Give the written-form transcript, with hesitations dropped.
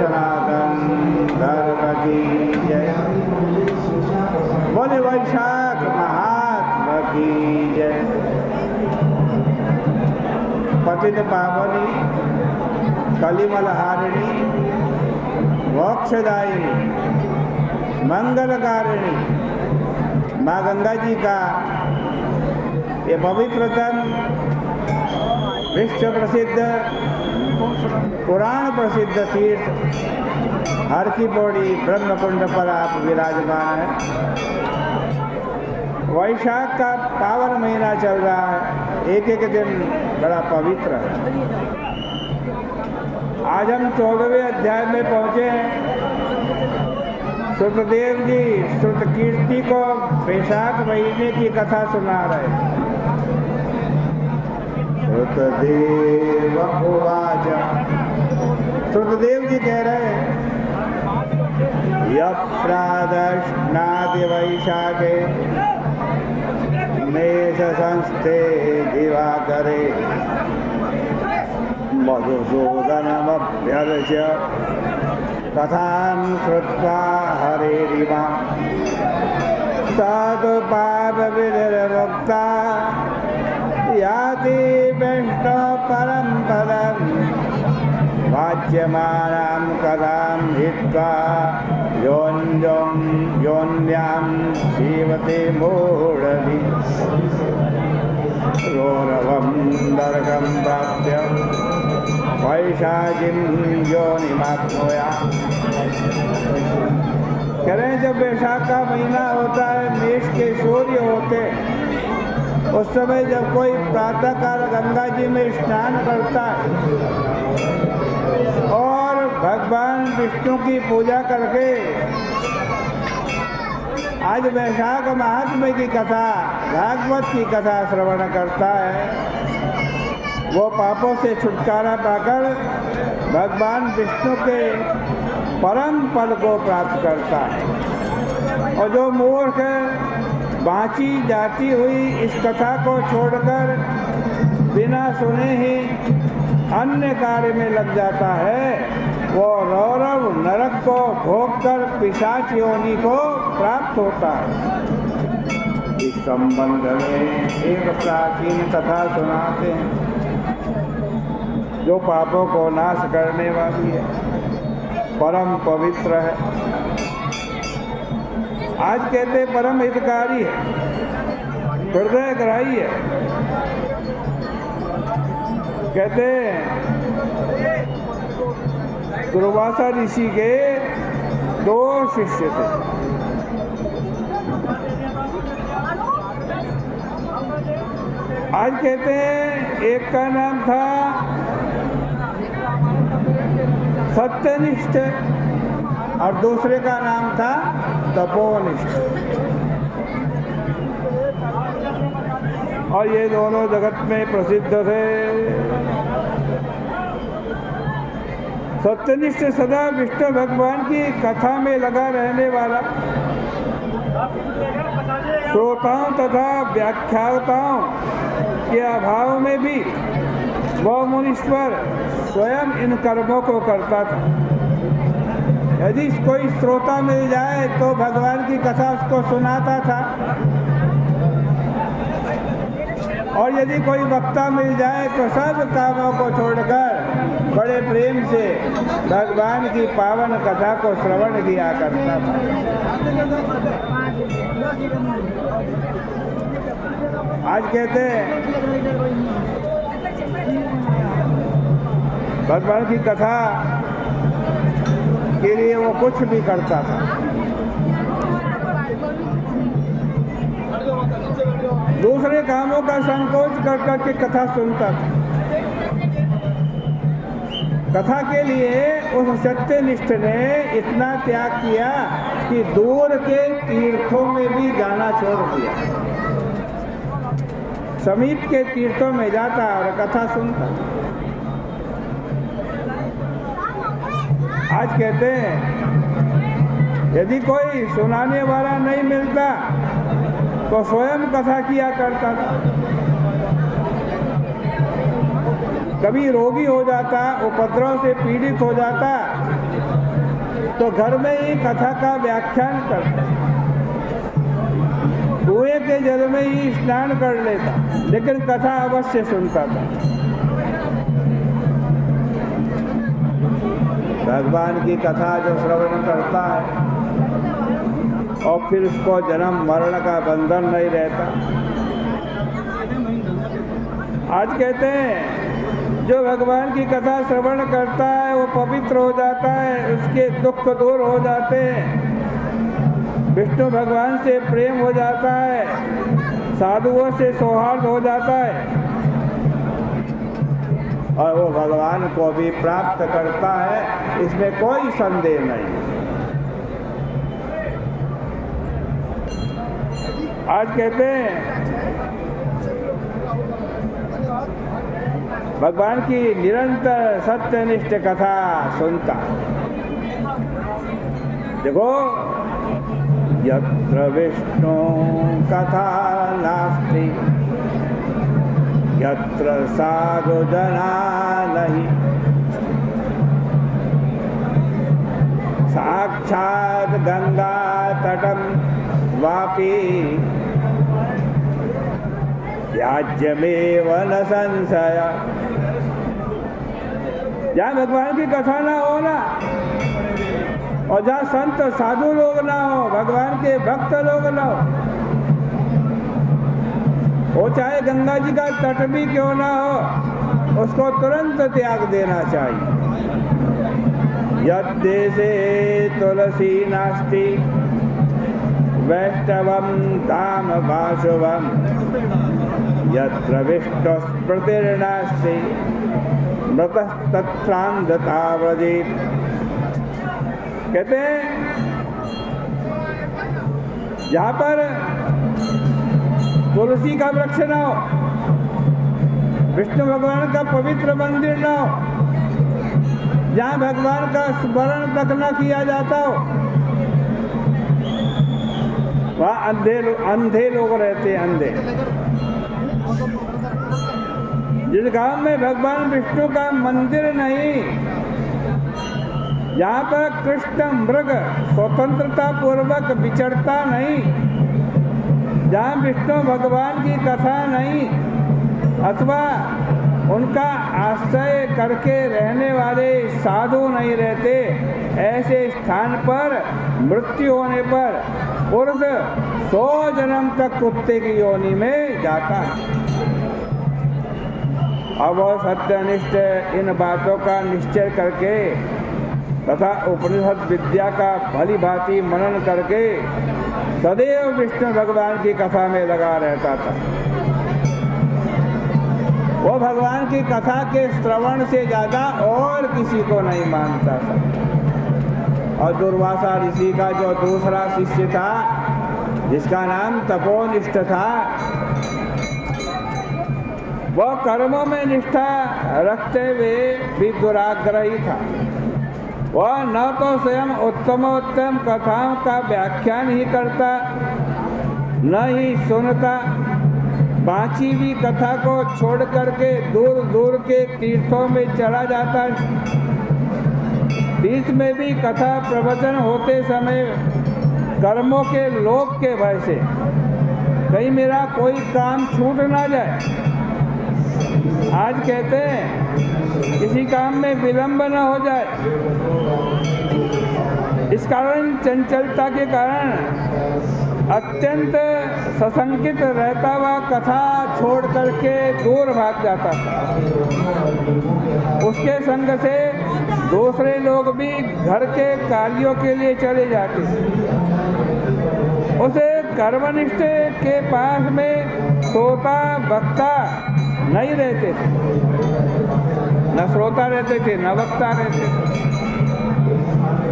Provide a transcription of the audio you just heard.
सनातन धर्म की जय। बोले वैशाख महात्मा की जय। पतित पावनी कलिमलहारिणी मोक्षदायिनी मंगलकारिणी माँ गंगा जी का ये पवित्रतम विश्व प्रसिद्ध पुराण प्रसिद्ध तीर्थ हर की पौड़ी ब्रह्मकुंड पर आप विराजमान हैं। वैशाख का पावन महीना चल रहा है, एक एक दिन बड़ा पवित्र है। आज हम 14वें अध्याय में पहुँचे हैं। श्रुतदेव जी श्रुत कीर्ति को वैशाख महीने की कथा सुना रहे। श्रुतदेव उवाच, श्रुतदेव जी कह रहे हैं यप्रादश्नाति वैशाखे मेष संस्थे दिवाकरे मधुसूदनमभ्यर्च्य कथां श्रुत्वा हरेरिमा साधु पापविनिर्मुक्ता याति वैष्णव परं पदं वाच्यमानां कथां हित्वा योन्यां जीवते मूढधि रौरवं नरकं प्राप्य वैशाखीं योनिमाप्नुयात्। कह रहे हैं जब वैशाख का महीना होता है, मेष के सूर्य होते, उस समय जब कोई प्रातःकाल गंगा जी में स्नान करता है और भगवान विष्णु की पूजा करके आज वैशाख महात्म्य की कथा भागवत की कथा श्रवण करता है, वो पापों से छुटकारा पाकर भगवान विष्णु के परम पद को प्राप्त करता है। और जो मूर्ख बाँची जाती हुई इस कथा को छोड़कर बिना सुने ही अन्य कार्य में लग जाता है, वो रौरव नरक को भोगकर पिशाच योनि को प्राप्त होता है। इस संबंध में एक प्राचीन कथा सुनाते हैं जो पापों को नाश करने वाली है, परम पवित्र है। आज कहते परम हितकारी है, हृदय ग्राही है। कहते दुर्वासा ऋषि के 2 शिष्य थे। आज कहते हैं एक का नाम था सत्यनिष्ठ और दूसरे का नाम था तपोनिष्ठ। और ये दोनों जगत में प्रसिद्ध थे। सत्यनिष्ठ सदा विष्णु भगवान की कथा में लगा रहने वाला, श्रोताओं तथा व्याख्याताओं के अभाव में भी वह मुनीश्वर स्वयं इन कर्मों को करता था। यदि कोई श्रोता मिल जाए तो भगवान की कथा उसको सुनाता था, और यदि कोई वक्ता मिल जाए तो सब कामों को छोड़कर बड़े प्रेम से भगवान की पावन कथा को श्रवण किया करता था। आज कहते हैं भगवान की कथा के लिए वो कुछ भी करता था। दूसरे कामों का संकोच कर करके कथा सुनता था। कथा के लिए उस सत्यनिष्ठ ने इतना त्याग किया कि दूर के तीर्थों में भी जाना छोड़ दिया, समीप के तीर्थों में जाता और कथा सुनता। आज कहते हैं यदि कोई सुनाने वाला नहीं मिलता तो स्वयं कथा किया करता था। कभी रोगी हो जाता, उपद्रव से पीड़ित हो जाता तो घर में ही कथा का व्याख्यान करता, कुएं के जल में ही स्नान कर लेता, लेकिन कथा अवश्य सुनता था। भगवान की कथा जो श्रवण करता है और फिर उसको जन्म मरण का बंधन नहीं रहता। आज कहते हैं जो भगवान की कथा श्रवण करता है वो पवित्र हो जाता है, उसके दुख दूर हो जाते हैं, विष्णु भगवान से प्रेम हो जाता है, साधुओं से सौहार्द हो जाता है और वो भगवान को भी प्राप्त करता है, इसमें कोई संदेह नहीं। आज कहते हैं भगवान की निरंतर सत्यनिष्ठ कथा सुनता। देखो, यत्र विष्णु कथा नास्ति यत्र साधु जना नहीं, साक्षात् गंगा तटम वापी त्याज्यमेव न संशय। जहाँ भगवान की कथा ना हो ना, और जहाँ संत साधु लोग ना हो, भगवान के भक्त लोग ना हो, वो चाहे गंगा जी का तट भी क्यों ना हो, उसको तुरंत त्याग देना चाहिए। यद्देशे तुलसी नास्ति वैष्णवं धाम वासुवं यत्र विष्णुस्मृतिर्नास्ति मृतस्तत्रान्धता व्रजेत्। कहते हैं जहाँ पर तुलसी का वृक्ष न हो, विष्णु भगवान का पवित्र मंदिर न हो, जहाँ भगवान का स्मरण तक न किया जाता हो, वहाँ अंधे लोग रहते हैं। अंधे जिस गांव में भगवान विष्णु का मंदिर नहीं, यहाँ पर कृष्ण मृग स्वतंत्रता पूर्वक विचरता नहीं, जहाँ विष्णु भगवान की कथा नहीं अथवा उनका आश्रय करके रहने वाले साधु नहीं रहते, ऐसे स्थान पर मृत्यु होने पर पुरुष 100 जन्म तक कुत्ते की योनि में जाता है। अब वह सत्यनिष्ठ इन बातों का निश्चय करके तथा उपनिषद विद्या का भली भांति मनन करके सदैव विष्णु भगवान की कथा में लगा रहता था। वो भगवान की कथा के श्रवण से ज्यादा और किसी को नहीं मानता था। और दुर्वासा ऋषि का जो दूसरा शिष्य था, जिसका नाम तपोनिष्ठ था, वह कर्मों में निष्ठा रखते हुए भी दुराग्रही था। वह न तो स्वयं उत्तमोत्तम कथाओं का व्याख्यान ही करता, न ही सुनता, बाँची हुई कथा को छोड़ करके दूर दूर के तीर्थों में चला जाता। तीर्थ में भी कथा प्रवचन होते समय कर्मों के लोभ के भय से कहीं मेरा कोई काम छूट ना जाए। आज कहते हैं किसी काम में विलंब न हो जाए, इस कारण चंचलता के कारण अत्यंत सशंकित रहता हुआ कथा छोड़ करके दूर भाग जाता था। उसके संग से दूसरे लोग भी घर के कार्यों के लिए चले जाते। उसे कर्मनिष्ठ के पास में श्रोता वक्ता नहीं रहते थे, न श्रोता रहते थे न वक्ता रहते थे।